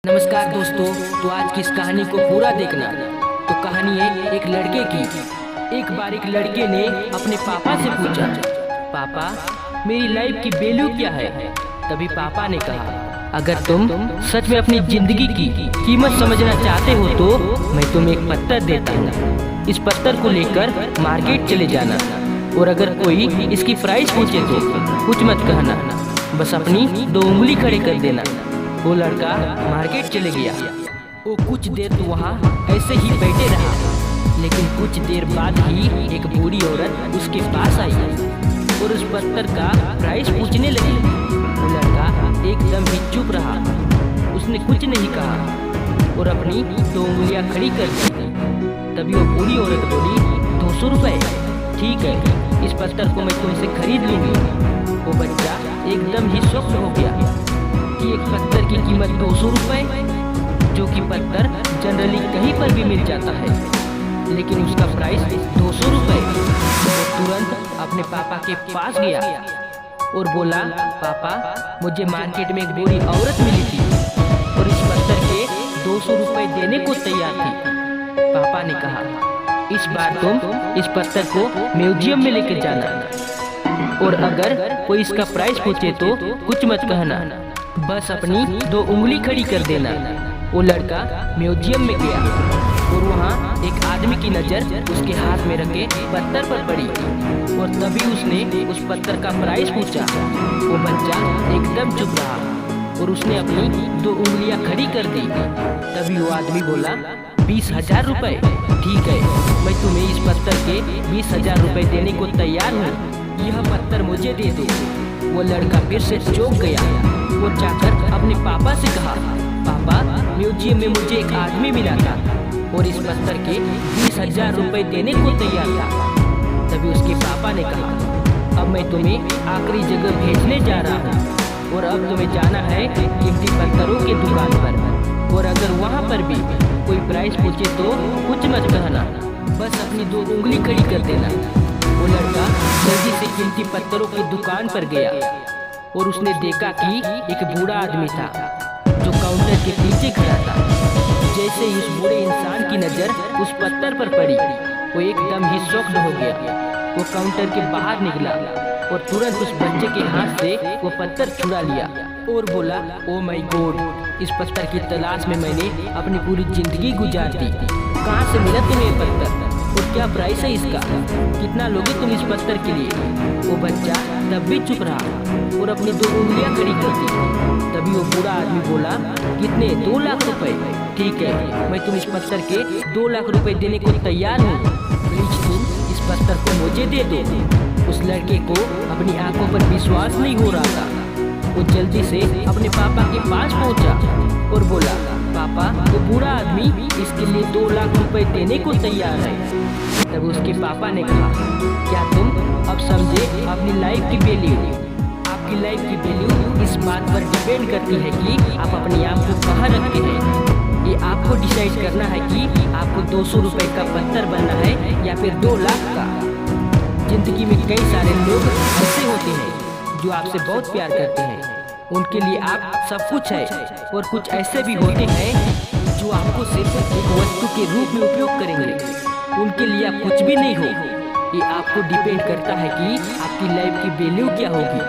नमस्कार दोस्तों। तो आज की इस कहानी को पूरा देखना। तो कहानी है एक लड़के की। एक बार एक लड़के ने अपने पापा से पूछा, पापा मेरी लाइफ की वैल्यू क्या है। तभी पापा ने कहा, अगर तुम सच में अपनी जिंदगी की कीमत समझना चाहते हो तो मैं तुम्हें एक पत्थर देता हूँ। इस पत्थर को लेकर मार्केट चले जाना और अगर कोई इसकी प्राइस पूछे तो कुछ मत कहना, बस अपनी 2 उंगली खड़े कर देना। वो लड़का मार्केट चले गया। वो कुछ देर तो वहाँ ऐसे ही बैठे रहा, लेकिन कुछ देर बाद ही एक बूढ़ी औरत उसके पास आई और उस पत्थर का प्राइस पूछने लगी। वो लड़का एकदम ही चुप रहा, उसने कुछ नहीं कहा और अपनी 2 उंगलियां खड़ी कर दी। तभी वो बूढ़ी औरत बोली, 200 रुपये, ठीक है, इस पत्थर को मैं तुमसे खरीद लूंगी। वो बच्चा एकदम ही शॉक्ड हो गया कि एक पत्थर की कीमत 200 रुपये, जो कि पत्थर जनरली कहीं पर भी मिल जाता है, लेकिन उसका प्राइस 200 रुपये। वो तुरंत अपने पापा के पास गया और बोला, पापा मुझे मार्केट में एक बूढ़ी औरत मिली थी और इस पत्थर के 200 रुपये देने को तैयार थी। पापा ने कहा, इस बार तुम इस पत्थर को म्यूजियम में लेकर जाना और अगर कोई इसका प्राइस पूछे तो कुछ मत कहना, बस अपनी 2 उंगली खड़ी कर देना। वो लड़का म्यूजियम में गया और वहाँ एक आदमी की नज़र उसके हाथ में रखे पत्थर पर पड़ी और तभी उसने उस पत्थर का प्राइस पूछा। वो बच्चा एकदम चुप रहा और उसने अपनी 2 उंगलियां खड़ी कर दी। तभी वो आदमी बोला, 20,000 रुपये, ठीक है, मैं तुम्हें इस पत्थर के 20,000 रुपये देने को तैयार हूँ, यह पत्थर मुझे दे दो। वो लड़का फिर से चौंक गया और जाकर अपने पापा से कहा, पापा म्यूजियम में मुझे एक आदमी मिला था और इस पत्थर के 20,000 रुपये देने को तैयार था। तभी उसके पापा ने कहा, अब मैं तुम्हें आखिरी जगह भेजने जा रहा हूँ और अब तुम्हें जाना है कीमती पत्थरों के दुकान पर और अगर वहाँ पर भी कोई प्राइस पूछे तो कुछ मत कहना, बस अपनी 2 उंगली खड़ी कर देना। वो लड़का जल्दी से कीमती पत्थरों की दुकान पर गया और उसने देखा कि एक बूढ़ा आदमी था जो काउंटर के पीछे खड़ा था। जैसे ही उस बूढ़े इंसान की नज़र उस पत्थर पर पड़ी, वो एकदम ही शॉक्ड हो गया। वो काउंटर के बाहर निकला और तुरंत उस बच्चे के हाथ से वो पत्थर छुड़ा लिया और बोला, ओ माय गॉड, इस पत्थर की तलाश में मैंने अपनी पूरी जिंदगी गुजार दी। कहाँ से मिला तुम्हें ये पत्थर और क्या प्राइस है इसका, कितना लोगे तुम इस पत्थर के लिए। वो बच्चा तब भी चुप रहा और अपनी 2 उंगलियां खड़ी कर दी। तभी वो बूढ़ा आदमी बोला, कितने, 2 लाख रुपए, ठीक है, मैं तुम इस पत्थर के 2 लाख रुपए देने को तैयार हूँ, प्लीज तुम इस पत्थर को मुझे दे दो। उस लड़के को अपनी आंखों पर विश्वास नहीं हो रहा था। वो जल्दी से अपने पापा के पास पहुंचा और बोला, पापा वो बूढ़ा आदमी इसके लिए 2 लाख रुपए देने को तैयार है। तब उसके पापा ने कहा, क्या तुम अब समझे अपनी लाइफ की वैल्यू। आपकी लाइफ की वैल्यू इस बात पर डिपेंड करती है कि आप अपने आप को कहाँ रखते हैं। ये आपको डिसाइड करना है कि आपको 200 रुपये का पत्थर बनना है या फिर 2 लाख का। जिंदगी में कई सारे लोग ऐसे होते हैं जो आपसे बहुत प्यार करते हैं, उनके लिए आप सब कुछ है, और कुछ ऐसे भी होते हैं जो आपको सिर्फ एक वस्तु के रूप में उपयोग करेंगे, उनके लिए आप कुछ भी नहीं हो। ये आपको डिपेंड करता है कि आपकी लाइफ की वैल्यू क्या होगी।